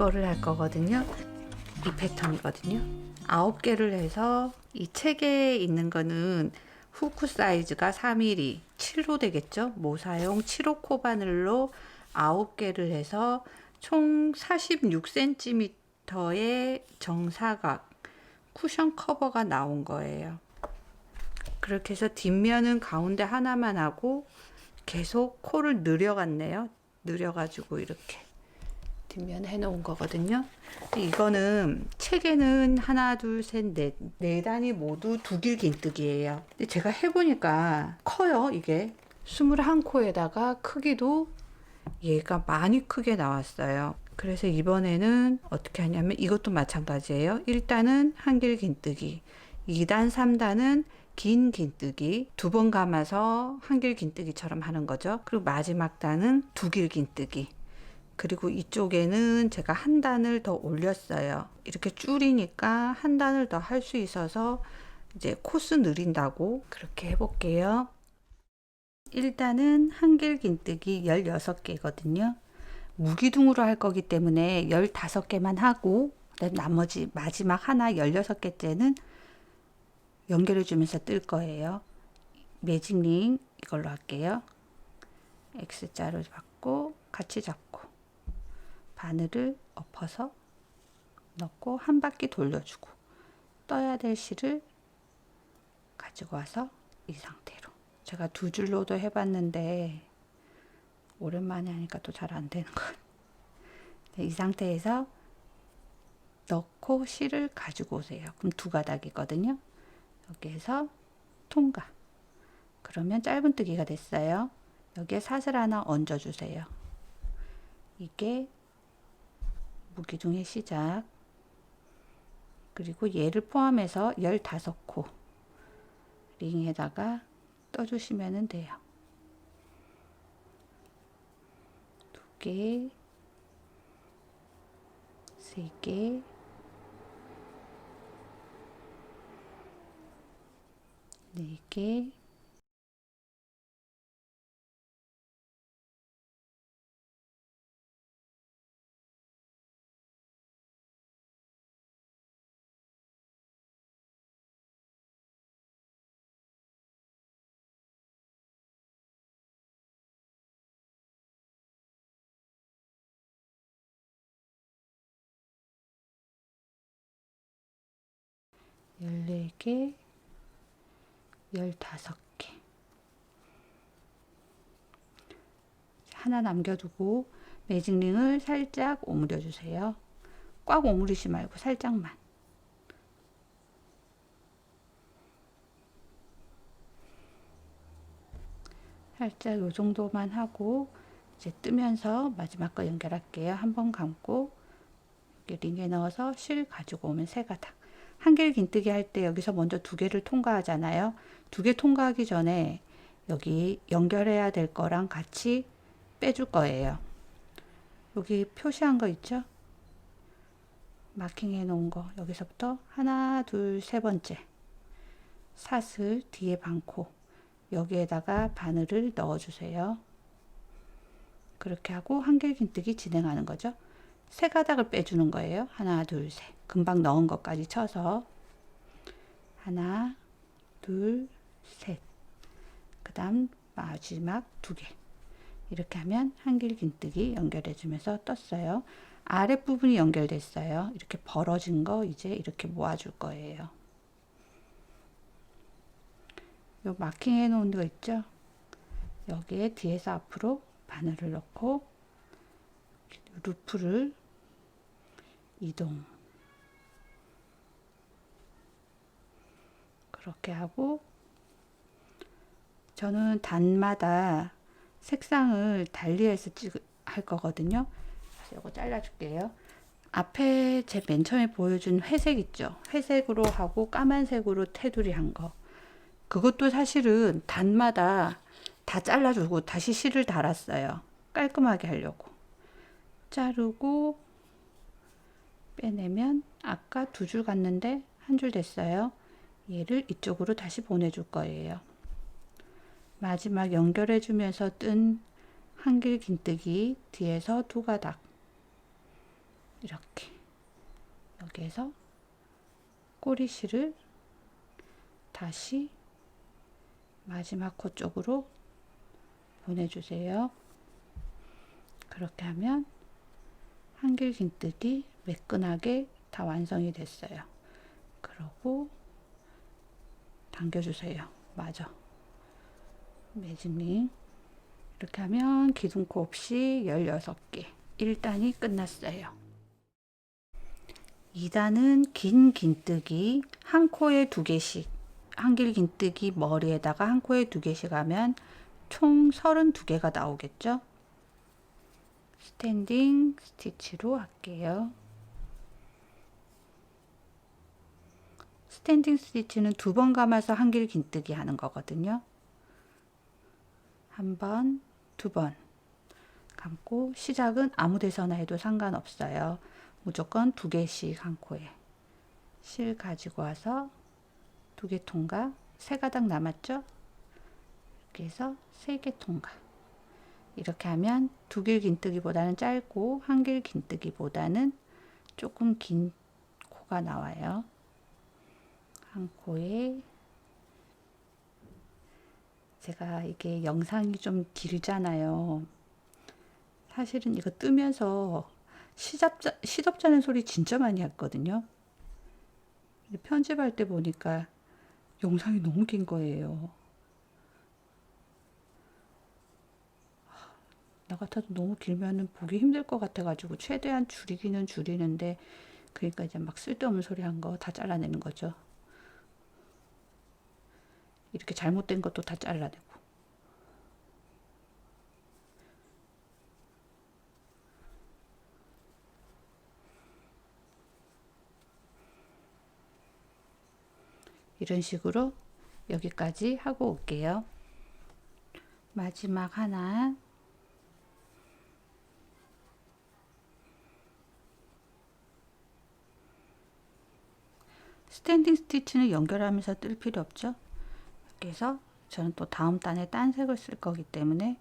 이거를 할 거거든요. 이 패턴이거든요. 9개를 해서 이 책에 있는 거는 후크 사이즈가 3mm 7호 되겠죠. 모사용 7호 코바늘로 9개를 해서 총 46cm의 정사각 쿠션 커버가 나온 거예요. 그렇게 해서 뒷면은 가운데 하나만 하고 계속 코를 늘여갔네요. 늘여가지고 이렇게 뒷면 해놓은 거거든요. 이거는 책에는 하나, 둘, 셋, 넷, 네 단이 모두 두길 긴뜨기예요. 근데 제가 해보니까 커요. 이게 21코에다가 크기도 얘가 많이 크게 나왔어요. 그래서 이번에는 어떻게 하냐면 이것도 마찬가지예요. 1단은 한길 긴뜨기, 2단, 3단은 긴 긴뜨기 두 번 감아서 한길 긴뜨기처럼 하는 거죠. 그리고 마지막 단은 두길 긴뜨기. 그리고 이쪽에는 제가 한 단을 더 올렸어요. 이렇게 줄이니까 한 단을 더 할 수 있어서 이제 코스 느린다고 그렇게 해볼게요. 1단은 한길 긴뜨기 16개거든요. 무기둥으로 할 거기 때문에 15개만 하고 나머지 마지막 하나 16개째는 연결해 주면서 뜰 거예요. 매직링 이걸로 할게요. X자를 받고 같이 잡고 바늘을 엎어서 넣고 한 바퀴 돌려주고 떠야 될 실을 가지고 와서 이 상태로 제가 두 줄로도 해봤는데 오랜만에 하니까 또 잘 안 되는 것 같아요. 이 상태에서 넣고 실을 가지고 오세요. 그럼 두 가닥이거든요. 여기에서 통과. 그러면 짧은뜨기가 됐어요. 여기에 사슬 하나 얹어 주세요. 이게 무기둥의 시작. 그리고 얘를 포함해서 15코 링에다가 떠주시면 돼요. 2개, 3개, 4개, 14개, 15개. 하나 남겨두고 매직링을 살짝 오므려 주세요. 꽉 오므리지 말고 살짝만. 살짝 요 정도만 하고 이제 뜨면서 마지막 거 연결할게요. 한번 감고 링에 넣어서 실 가지고 오면 세 가닥. 한길 긴뜨기 할 때 여기서 먼저 두 개를 통과하잖아요. 두 개 통과하기 전에 여기 연결해야 될 거랑 같이 빼줄 거예요. 여기 표시한 거 있죠? 마킹해 놓은 거 여기서부터 하나, 둘, 세 번째 사슬 뒤에 반코 여기에다가 바늘을 넣어 주세요. 그렇게 하고 한길 긴뜨기 진행하는 거죠. 세 가닥을 빼주는 거예요. 하나, 둘, 셋. 금방 넣은 것까지 쳐서 하나, 둘, 셋. 그 다음 마지막 두 개. 이렇게 하면 한길 긴뜨기 연결해 주면서 떴어요. 아랫부분이 연결됐어요. 이렇게 벌어진 거 이제 이렇게 모아줄 거예요. 요 마킹해 놓은 거 있죠? 여기에 뒤에서 앞으로 바늘을 넣고 루프를 이동. 그렇게 하고 저는 단마다 색상을 달리해서 할 거거든요. 그래서 이거 잘라줄게요. 앞에 제 맨 처음에 보여준 회색 있죠? 회색으로 하고 까만색으로 테두리 한 거. 그것도 사실은 단마다 다 잘라주고 다시 실을 달았어요. 깔끔하게 하려고. 자르고 빼내면 아까 두 줄 갔는데 한 줄 됐어요. 얘를 이쪽으로 다시 보내줄 거예요. 마지막 연결해 주면서 뜬 한길 긴뜨기 뒤에서 두 가닥 이렇게 여기에서 꼬리실을 다시 마지막 코 쪽으로 보내주세요. 그렇게 하면 한길긴뜨기 매끈하게 다 완성이 됐어요. 그러고 당겨주세요. 맞아. 매직링. 이렇게 하면 기둥코 없이 16개 1단이 끝났어요. 2단은 긴 긴뜨기 한 코에 2개씩 한길긴뜨기 머리에다가 한 코에 2개씩 하면 총 32개가 나오겠죠. 스탠딩 스티치로 할게요. 스탠딩 스티치는 2번 감아서 한길긴뜨기 하는 거거든요. 한 번, 2번 감고 시작은 아무 데서나 해도 상관없어요. 무조건 2개씩 한 코에 실 가지고 와서 2개 통과, 3가닥 남았죠? 이렇게 해서 3개 통과. 이렇게 하면 2길 긴뜨기보다는 짧고 한길 긴뜨기보다는 조금 긴 코가 나와요. 한 코에 제가 이게 영상이 좀 길잖아요. 사실은 이거 뜨면서 시덥잖은 소리 진짜 많이 했거든요. 편집할 때 보니까 영상이 너무 긴 거예요. 나 같아도 너무 길면은 보기 힘들 것 같아가지고 최대한 줄이기는 줄이는데, 그러니까 이제 막 쓸데없는 소리 한 거 다 잘라내는 거죠. 이렇게 잘못된 것도 다 잘라내고. 이런 식으로 여기까지 하고 올게요. 마지막 하나. 스탠딩 스티치는 연결하면서 뜰 필요 없죠. 그래서 저는 또 다음 단에 딴 색을 쓸 거기 때문에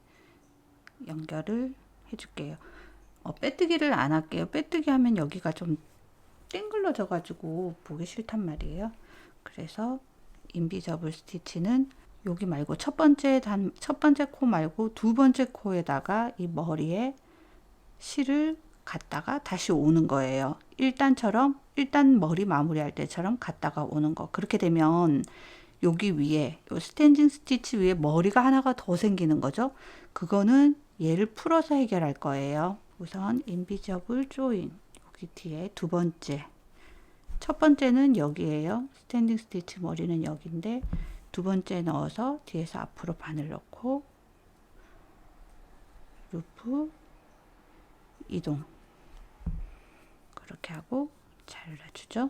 연결을 해줄게요. 빼뜨기를 안 할게요. 빼뜨기 하면 여기가 좀 땡글러져 가지고 보기 싫단 말이에요. 그래서 인비저블 스티치는 여기 말고 첫 번째 코 말고 2번째 코에다가 이 머리에 실을 갔다가 다시 오는 거예요. 1단처럼 1단 머리 마무리할 때처럼 갔다가 오는 거. 그렇게 되면 여기 위에 요 스탠딩 스티치 위에 머리가 하나가 더 생기는 거죠. 그거는 얘를 풀어서 해결할 거예요. 우선 인비저블 조인 여기 뒤에 2번째, 첫 번째는 여기에요. 스탠딩 스티치 머리는 여기인데 2번째 넣어서 뒤에서 앞으로 바늘 넣고 루프 이동, 그렇게 하고 잘라주죠.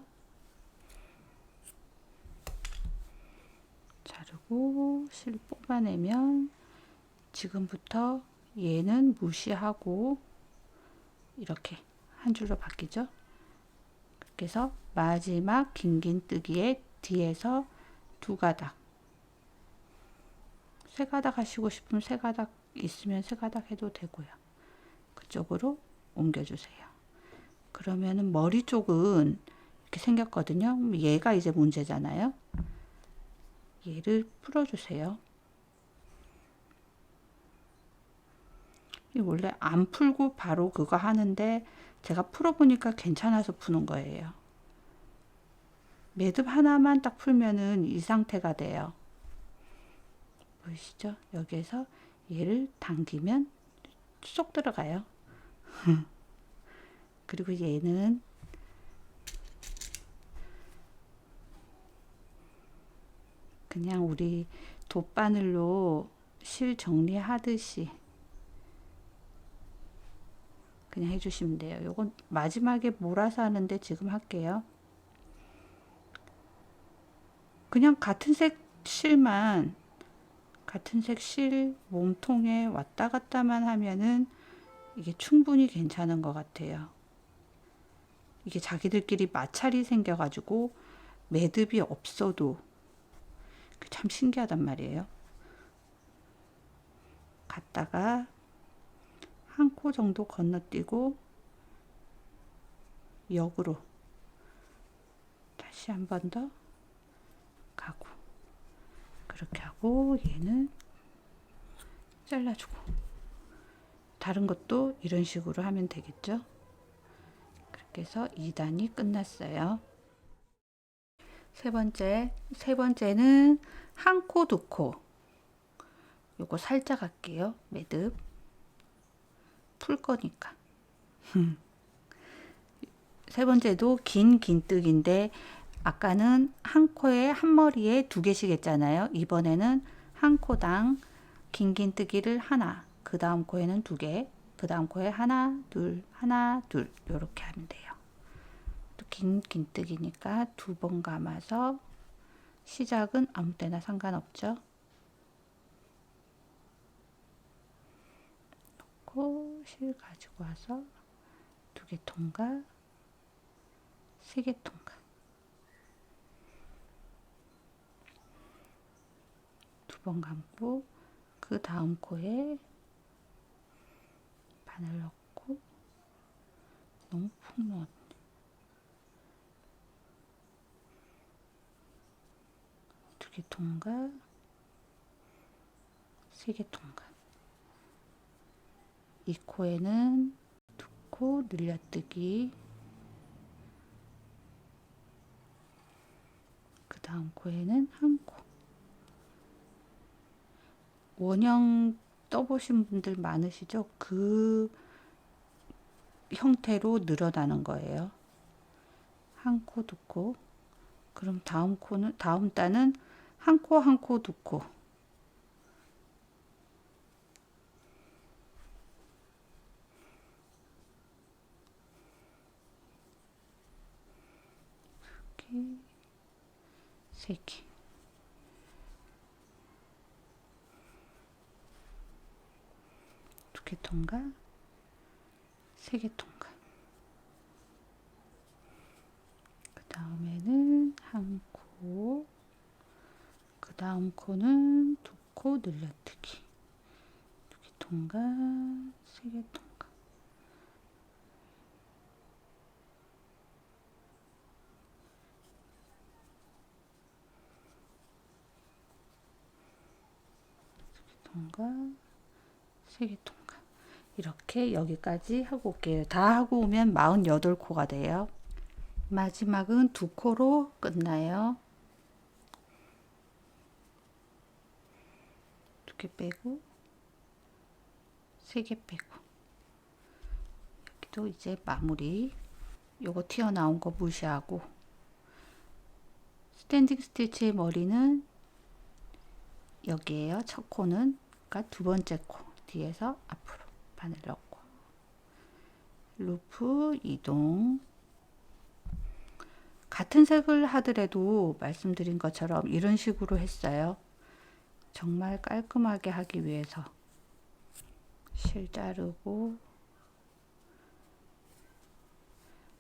자르고 실 뽑아내면 지금부터 얘는 무시하고 이렇게 한 줄로 바뀌죠. 그렇게 해서 마지막 긴긴뜨기에 뒤에서 2가닥, 3가닥 하시고 싶으면 3가닥 있으면 3가닥 해도 되고요. 그쪽으로 옮겨주세요. 그러면은 머리 쪽은 이렇게 생겼거든요. 얘가 이제 문제잖아요. 얘를 풀어주세요. 원래 안 풀고 바로 그거 하는데 제가 풀어보니까 괜찮아서 푸는 거예요. 매듭 하나만 딱 풀면은 이 상태가 돼요. 보이시죠? 여기에서 얘를 당기면 쏙 들어가요. 그리고 얘는 그냥 우리 돗바늘로 실 정리하듯이 그냥 해주시면 돼요. 요건 마지막에 몰아서 하는데 지금 할게요. 그냥 같은 색 실만, 같은 색 실 몸통에 왔다 갔다만 하면은 이게 충분히 괜찮은 것 같아요. 이게 자기들끼리 마찰이 생겨가지고 매듭이 없어도 참 신기하단 말이에요. 갔다가 한 코 정도 건너뛰고 역으로 다시 한 번 더 가고, 그렇게 하고 얘는 잘라주고, 다른 것도 이런 식으로 하면 되겠죠. 그렇게 해서 2단이 끝났어요. 세 번째는 한 코, 두 코. 요거 살짝 할게요. 매듭. 풀 거니까. 세 번째도 긴 긴뜨기인데, 아까는 한 코에 한 머리에 두 개씩 했잖아요. 이번에는 한 코당 긴 긴뜨기를 하나, 그 다음 코에는 두 개, 그 다음 코에 하나, 둘, 하나, 둘, 요렇게 하면 돼요. 또 긴 긴뜨기니까 두 번 감아서, 시작은 아무 때나 상관없죠. 놓고 실 가지고 와서 두 개 통과, 세 개 통과. 두 번 감고 그 다음 코에 바늘 넣고, 너무 푹 넣었네. 두 개 통과, 세 개 통과. 이 코에는 두 코 늘려뜨기, 그 다음 코에는 한 코. 원형 떠보신 분들 많으시죠? 그 형태로 늘어나는 거예요. 한 코, 두 코. 그럼 다음 단은 한 코, 한 코, 두 코. 이렇게 세 개. 두 개 통과, 세 개 통과. 그 다음에는 한 코, 그 다음 코는 두 코 늘려뜨기, 두 개 통과, 세 개 통과. 통과, 세 개 통과. 이렇게 여기까지 하고 올게요. 다 하고 오면 48코가 돼요. 마지막은 두 코로 끝나요. 두 개 빼고, 세 개 빼고. 여기도 이제 마무리. 요거 튀어나온 거 무시하고, 스탠딩 스티치의 머리는 여기에요. 첫 코는, 그러니까 두 번째 코 뒤에서 앞으로 바늘 넣고, 루프 이동. 같은 색을 하더라도 말씀드린 것처럼 이런 식으로 했어요. 정말 깔끔하게 하기 위해서. 실 자르고,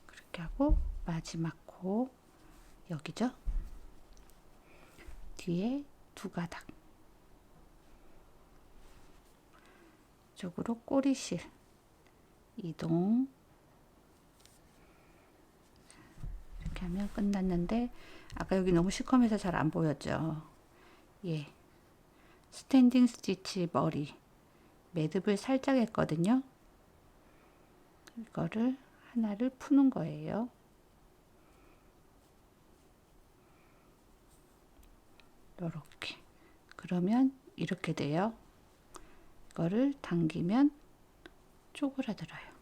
그렇게 하고, 마지막 코 여기죠. 뒤에 두 가닥. 쪽으로 꼬리실 이동. 이렇게 하면 끝났는데, 아까 여기 너무 시커매서 잘 안 보였죠. 예, 스탠딩 스티치 머리 매듭을 살짝 했거든요. 이거를 하나를 푸는 거예요. 이렇게. 그러면 이렇게 돼요. 이거를 당기면 쪼그라들어요.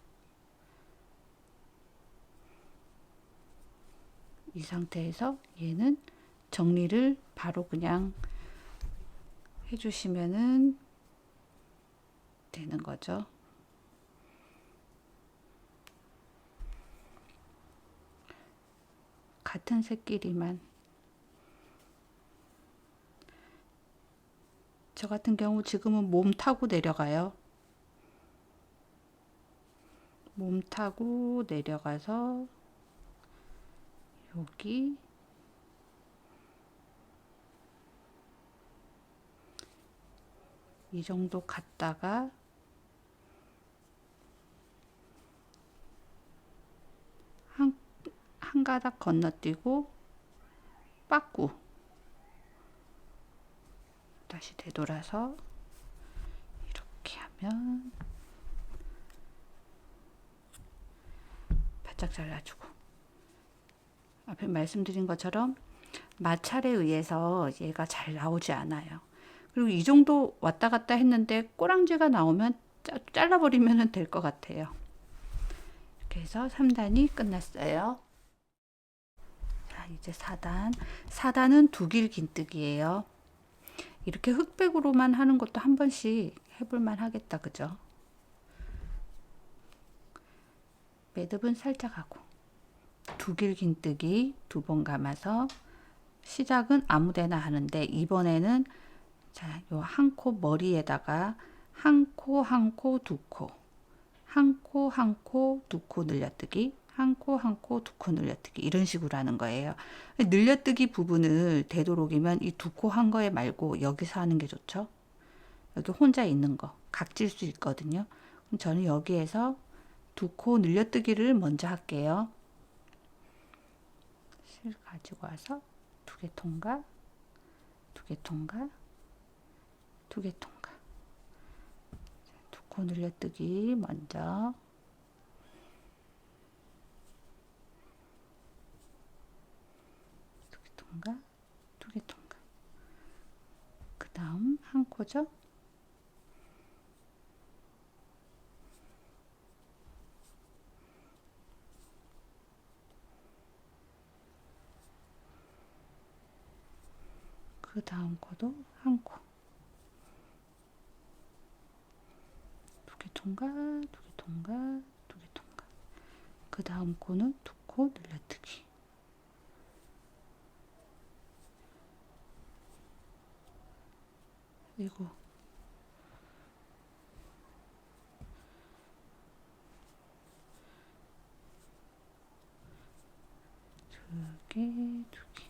이 상태에서 얘는 정리를 바로 그냥 해주시면은 되는 거죠. 같은 색끼리만. 저 같은 경우 지금은 몸 타고 내려가요. 몸 타고 내려가서 여기 이 정도 갔다가 한 한 가닥 건너뛰고 빠꾸 다시 되돌아서 이렇게 하면 바짝 잘라주고, 앞에 말씀드린 것처럼 마찰에 의해서 얘가 잘 나오지 않아요. 그리고 이 정도 왔다 갔다 했는데 꼬랑지가 나오면 잘라버리면 될 것 같아요. 이렇게 해서 3단이 끝났어요. 자, 이제 4단. 4단은 두길 긴뜨기예요. 이렇게 흑백으로만 하는 것도 한 번씩 해볼만 하겠다, 그죠? 매듭은 살짝 하고 두길 긴뜨기 2번 감아서, 시작은 아무데나 하는데 이번에는 자, 요 한 코 머리에다가 한 코 한 코 두 코, 한 코 한 코 두 코 늘려뜨기, 한 코 한 코 두 코 늘려뜨기, 이런 식으로 하는 거예요. 늘려뜨기 부분을 되도록이면 이 두 코 한 거에 말고 여기서 하는 게 좋죠. 여기 혼자 있는 거 각질 수 있거든요. 그럼 저는 여기에서 두 코 늘려뜨기를 먼저 할게요. 실 가지고 와서 두 개 통과, 두 개 통과, 두 개 통과. 두 코 늘려뜨기 먼저. 두 개 통과, 두 개 통과. 그 다음 한 코죠. 그 다음 코도 한 코. 두 개 통과, 두 개 통과, 두 개 통과. 그 다음 코는 두 코 늘려뜨기. 그리고 두 개, 두 개.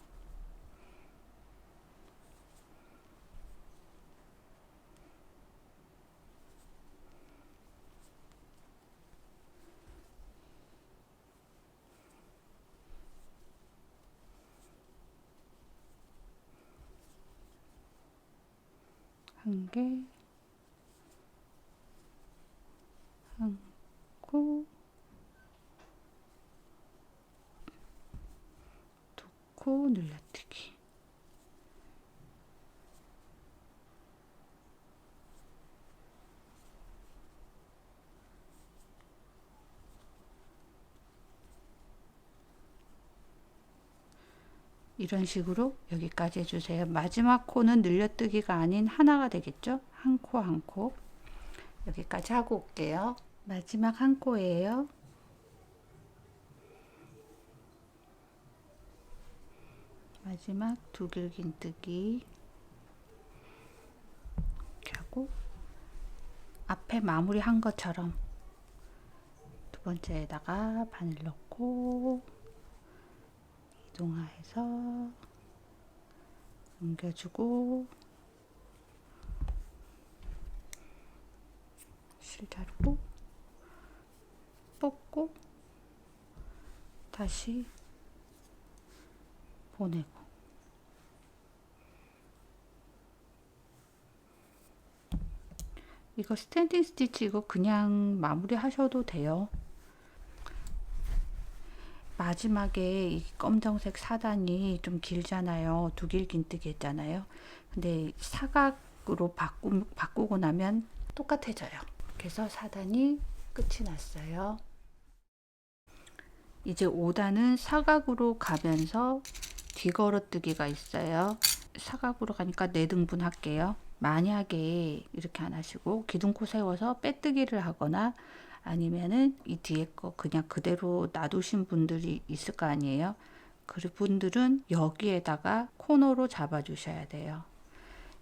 한 개, 한 코, 두 코 늘려뜨기. 이런 식으로 여기까지 해주세요. 마지막 코는 늘려뜨기가 아닌 하나가 되겠죠? 한 코 한 코. 여기까지 하고 올게요. 마지막 한 코예요. 마지막 두길 긴뜨기 이렇게 하고, 앞에 마무리 한 것처럼 두 번째에다가 바늘 넣고 이동화해서 옮겨주고, 실 자르고 뽑고 다시 보내고. 이거 스탠딩 스티치 이거 그냥 마무리 하셔도 돼요. 마지막에 이 검정색 4단이 좀 길잖아요. 두길 긴뜨기 했잖아요. 근데 사각으로 바꾸고 나면 똑같아져요. 그래서 4단이 끝이 났어요. 이제 5단은 사각으로 가면서 뒤걸어뜨기가 있어요. 사각으로 가니까 4등분 할게요. 만약에 이렇게 안 하시고 기둥코 세워서 빼뜨기를 하거나 아니면은 이 뒤에 거 그냥 그대로 놔두신 분들이 있을 거 아니에요. 그분들은 여기에다가 코너로 잡아 주셔야 돼요.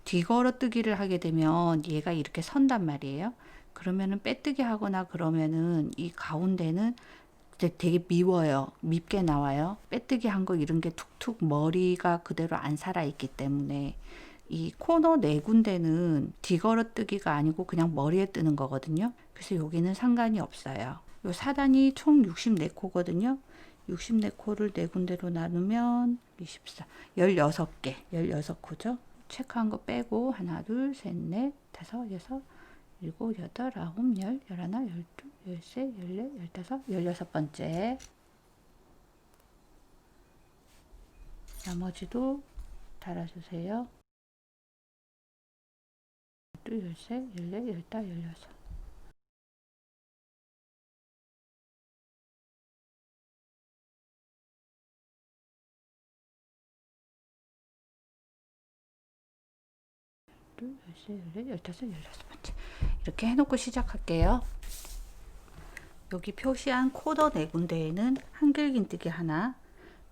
뒤걸어뜨기를 하게 되면 얘가 이렇게 선단 말이에요. 그러면은 빼뜨기 하거나 그러면은 이 가운데는 되게 미워요. 밉게 나와요. 빼뜨기 한 거 이런 게 툭툭 머리가 그대로 안 살아있기 때문에 이 코너 4군데는 뒤걸어뜨기가 아니고 그냥 머리에 뜨는 거거든요. 그래서 여기는 상관이 없어요. 요 4단이 총 64코거든요. 64코를 4군데로 나누면 24, 16개, 16코죠. 체크한 거 빼고 하나, 둘, 셋, 넷, 다섯, 여섯, 일곱, 여덟, 아홉, 열, 열하나, 열둘, 열세, 열네, 열다섯, 16번째. 나머지도 달아주세요. 열둘, 열세, 열네, 열다, 열여섯. 열둘, 열세, 열네, 열다섯, 16번째. 이렇게 해놓고 시작할게요. 여기 표시한 코너 4군데에는 한길긴뜨기 하나,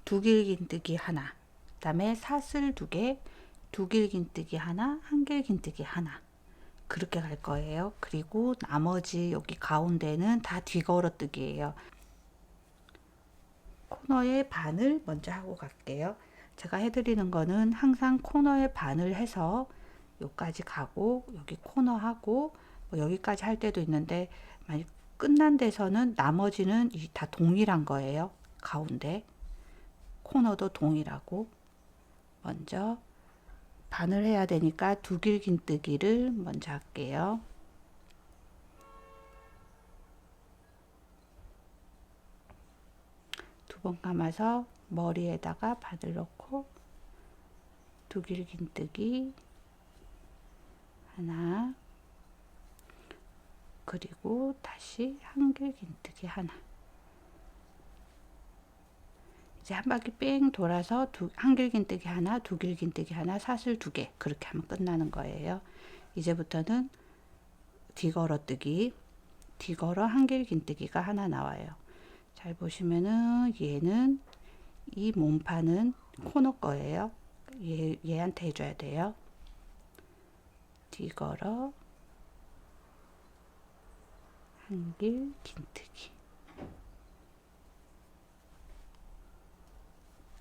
두길긴뜨기 하나, 그 다음에 사슬 2개, 두길긴뜨기 하나, 한길긴뜨기 하나, 그렇게 갈 거예요. 그리고 나머지 여기 가운데는 다 뒤걸어뜨기예요. 코너의 반을 먼저 하고 갈게요. 제가 해드리는 거는 항상 코너의 반을 해서 여기까지 가고, 여기 코너 하고, 뭐 여기까지 할 때도 있는데, 만약 끝난 데서는 나머지는 다 동일한 거예요. 가운데 코너도 동일하고. 먼저 반을 해야 되니까 두길긴뜨기를 먼저 할게요. 두 번 감아서 머리에다가 바늘 넣고 두길긴뜨기 하나, 그리고 다시 한길긴뜨기 하나. 이제 한 바퀴 뺑 돌아서 한길긴뜨기 하나, 두길긴뜨기 하나, 사슬 2개, 그렇게 하면 끝나는 거예요. 이제부터는 뒤걸어뜨기, 뒤걸어 한길긴뜨기가 하나 나와요. 잘 보시면은 얘는 이 몸판은 코너 거예요. 얘한테 해줘야 돼요. 뒤걸어 한길긴뜨기.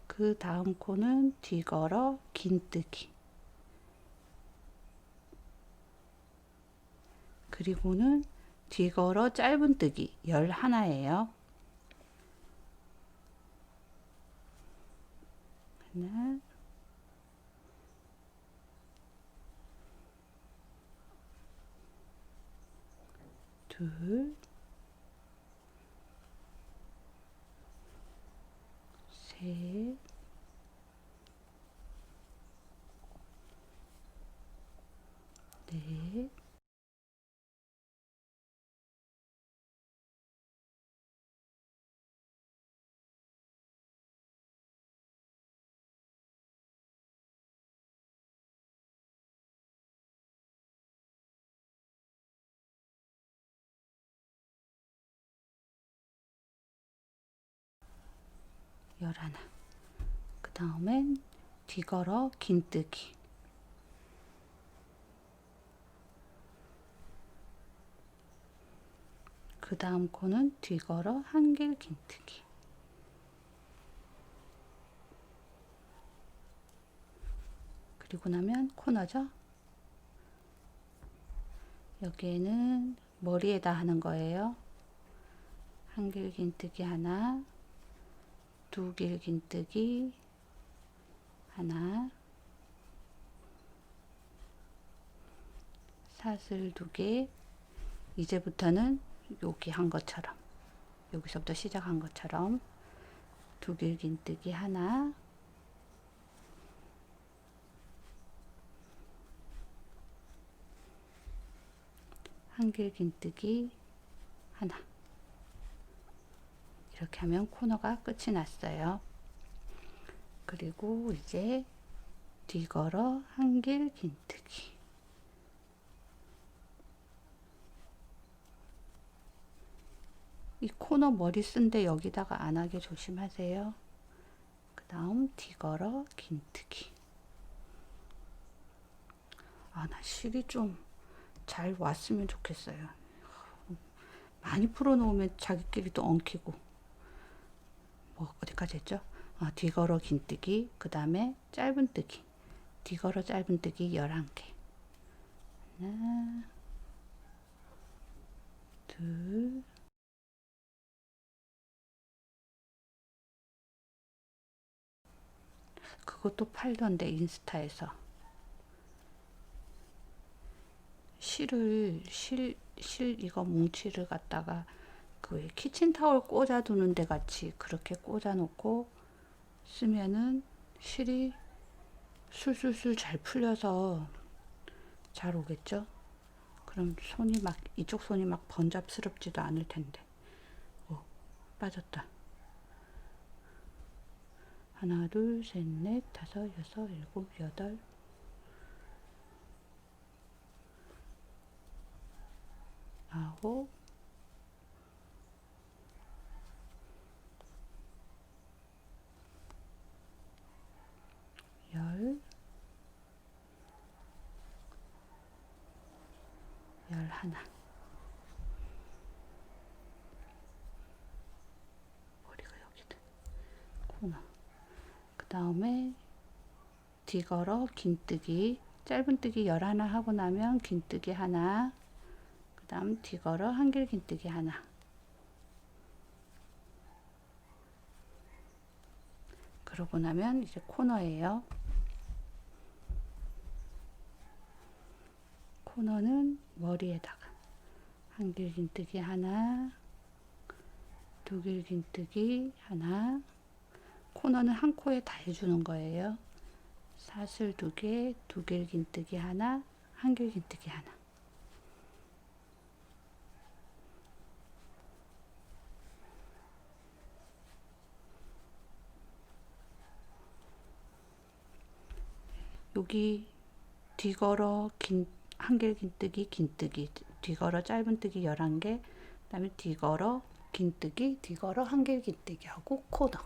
그 다음 코는 뒤걸어 긴뜨기. 그리고는 뒤걸어 짧은뜨기 11예요. 하나, 둘, 셋, 넷, 열하나. 그 다음엔 뒤걸어 긴뜨기. 그 다음 코는 뒤걸어 한길긴뜨기. 그리고 나면 코너죠. 여기에는 머리에다 하는 거예요. 한길긴뜨기 하나, 두길긴뜨기 하나, 사슬 2개. 이제부터는 여기 한 것처럼, 여기서부터 시작한 것처럼 두길긴뜨기 하나, 한길긴뜨기 하나. 이렇게 하면 코너가 끝이 났어요. 그리고 이제 뒤걸어 한길긴뜨기. 이 코너 머리 쓴데 여기다가 안 하게 조심하세요. 그 다음 뒤걸어 긴뜨기. 아, 나 실이 좀 잘 왔으면 좋겠어요. 많이 풀어놓으면 자기끼리 또 엉키고. 뭐 어디까지 했죠? 뒤걸어 긴뜨기, 그 다음에 짧은뜨기, 뒤걸어 짧은뜨기 11개. 하나, 둘, 그것도 팔던데 인스타에서. 실 이거 뭉치를 갖다가 그 키친타올 꽂아두는 데 같이 그렇게 꽂아놓고 쓰면은 실이 술술술 잘 풀려서 잘 오겠죠? 그럼 손이 막 이쪽 손이 막 번잡스럽지도 않을 텐데. 오, 빠졌다. 하나, 둘, 셋, 넷, 다섯, 여섯, 일곱, 여덟, 아홉, 열, 열하나. 머리가 여기다. 코너. 그 다음에 뒤걸어 긴뜨기. 짧은뜨기 11 하고 나면 긴뜨기 하나. 그 다음 뒤걸어 한길 긴뜨기 하나. 그러고 나면 이제 코너예요. 코너는 머리에다가 한길 긴뜨기 하나, 두길 긴뜨기 하나. 코너는 한 코에 다 해주는 거예요. 사슬 2개, 두길 긴뜨기 하나, 한길 긴뜨기 하나. 여기 뒤걸어 한길 긴뜨기 긴뜨기, 뒤걸어 짧은뜨기 11개, 그 다음에 뒤걸어 긴뜨기, 뒤걸어 한길 긴뜨기 하고 코너.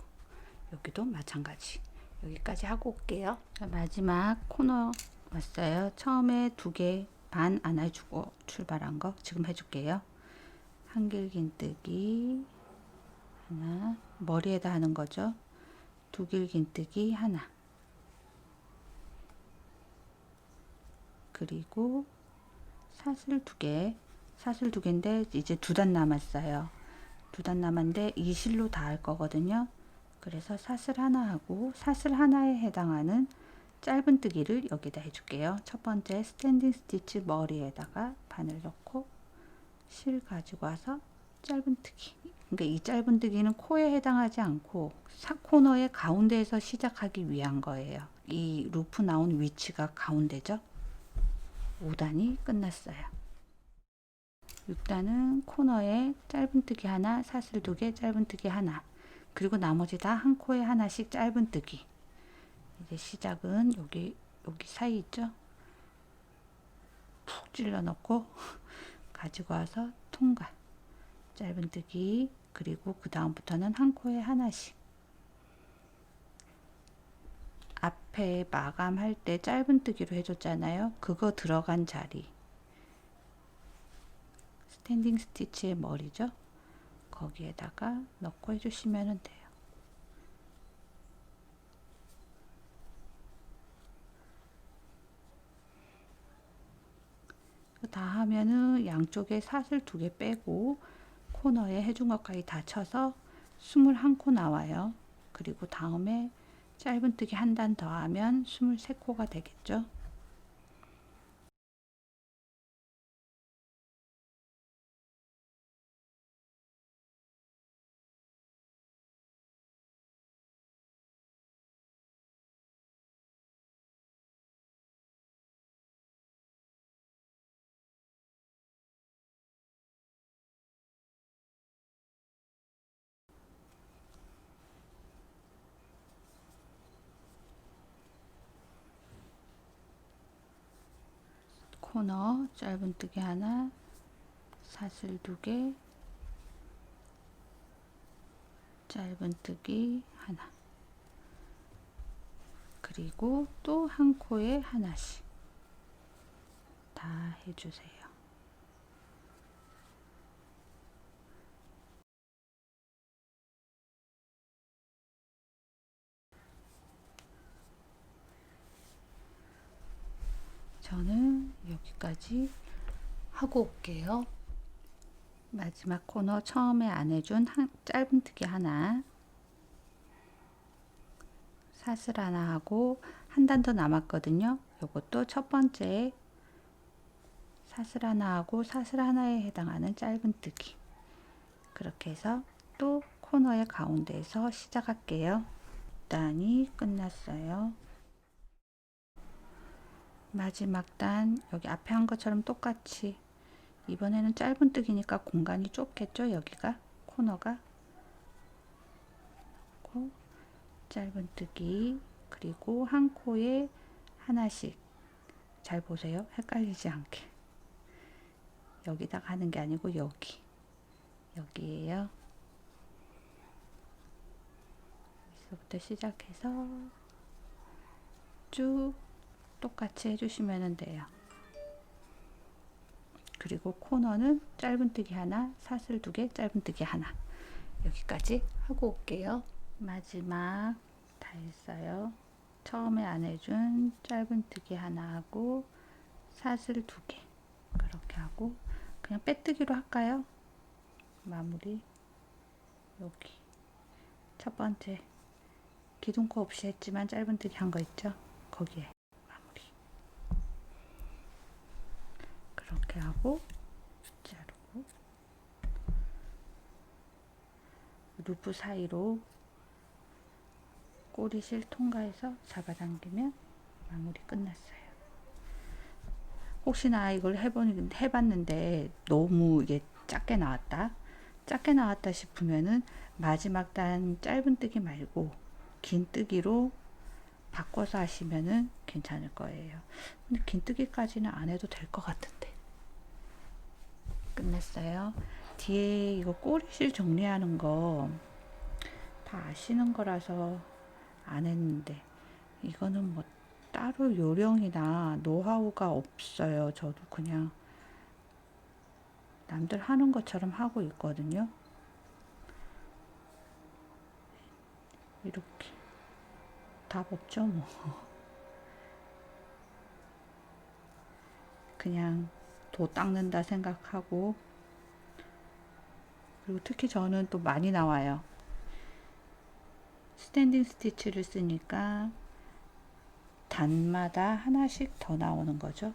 여기도 마찬가지. 여기까지 하고 올게요. 마지막 코너 왔어요. 처음에 2개 반 안 해주고 출발한 거 지금 해줄게요. 한길 긴뜨기 하나, 머리에다 하는 거죠. 두길 긴뜨기 하나, 그리고 사슬 2개, 사슬 2개인데 이제 2단 남았어요. 2단 남았는데 이 실로 다 할 거거든요. 그래서 사슬 하나 하고 사슬 하나에 해당하는 짧은뜨기를 여기다 해줄게요. 첫 번째 스탠딩 스티치 머리에다가 바늘 넣고 실 가지고 와서 짧은뜨기. 그러니까 이 짧은뜨기는 코에 해당하지 않고 코너의 가운데에서 시작하기 위한 거예요. 이 루프 나온 위치가 가운데죠. 5단이 끝났어요. 6단은 코너에 짧은뜨기 하나, 사슬 2개, 짧은뜨기 하나, 그리고 나머지 다 한 코에 하나씩 짧은뜨기. 이제 시작은 여기 사이 있죠? 푹 찔러 넣고 가지고 와서 통과. 짧은뜨기. 그리고 그 다음부터는 한 코에 하나씩. 앞에 마감할 때 짧은뜨기로 해줬잖아요. 그거 들어간 자리. 스탠딩 스티치의 머리죠. 거기에다가 넣고 해주시면 돼요. 다 하면은 양쪽에 사슬 2개 빼고 코너에 해준 것까지 다 쳐서 21코 나와요. 그리고 다음에 짧은뜨기 한 단 더 하면 23코가 되겠죠. 코너 짧은뜨기 하나, 사슬 2개, 짧은뜨기 하나, 그리고 또 한 코에 하나씩 다 해주세요. 저는 여기까지 하고 올게요. 마지막 코너 처음에 안 해준 짧은뜨기 하나, 사슬 하나 하고 한 단 더 남았거든요. 요것도 첫 번째 사슬 하나 하고 사슬 하나에 해당하는 짧은뜨기. 그렇게 해서 또 코너의 가운데에서 시작할게요. 단이 끝났어요. 마지막 단 여기 앞에 한 것처럼 똑같이 이번에는 짧은뜨기니까 공간이 좁겠죠. 여기가 코너가 짧은뜨기, 그리고 한 코에 하나씩, 잘 보세요. 헷갈리지 않게. 여기다가 하는 게 아니고 여기에요. 여기서부터 시작해서 쭉 똑같이 해주시면 돼요. 그리고 코너는 짧은뜨기 하나, 사슬 2개, 짧은뜨기 하나, 여기까지 하고 올게요. 마지막 다 했어요. 처음에 안 해준 짧은뜨기 하나 하고 사슬 2개, 그렇게 하고 그냥 빼뜨기로 할까요? 마무리. 여기 첫 번째 기둥코 없이 했지만 짧은뜨기 한 거 있죠? 거기에 마무리. 그렇게 하고 자르고 루프 사이로 꼬리실 통과해서 잡아당기면 마무리 끝났어요. 혹시나 이걸 해봤는데 너무 이게 작게 나왔다 싶으면은 마지막 단 짧은뜨기 말고 긴뜨기로 바꿔서 하시면은 괜찮을 거예요. 근데 긴뜨기까지는 안 해도 될 것 같은데. 끝냈어요. 뒤에 이거 꼬리실 정리하는 거 다 아시는 거라서 안 했는데, 이거는 뭐 따로 요령이나 노하우가 없어요. 저도 그냥 남들 하는 것처럼 하고 있거든요. 이렇게 답 없죠 뭐. 그냥 도 닦는다 생각하고. 그리고 특히 저는 또 많이 나와요. 스탠딩 스티치를 쓰니까 단마다 하나씩 더 나오는 거죠.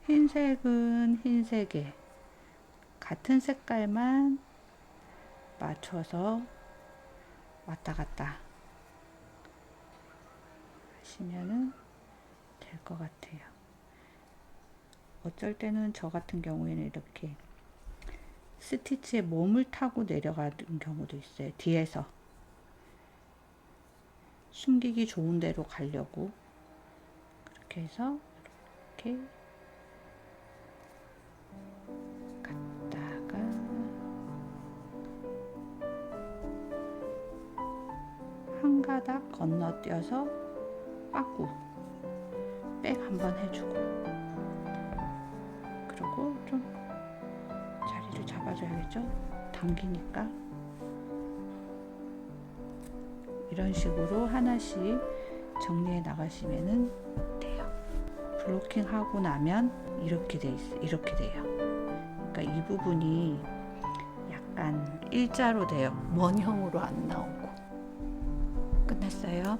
흰색은 흰색에 같은 색깔만 맞춰서 왔다 갔다 하시면은 될 것 같아요. 어쩔 때는 저 같은 경우에는 이렇게 스티치에 몸을 타고 내려가는 경우도 있어요. 뒤에서 숨기기 좋은 데로 가려고. 그렇게 해서 이렇게 갔다가 한 가닥 건너뛰어서 빠꾸 백 한번 해주고, 그리고 좀 자리를 잡아줘야겠죠? 당기니까. 이런 식으로 하나씩 정리해 나가시면 돼요. 블로킹 하고 나면 이렇게 돼요. 그러니까 이 부분이 약간 일자로 돼요. 원형으로 안 나오고. 끝났어요.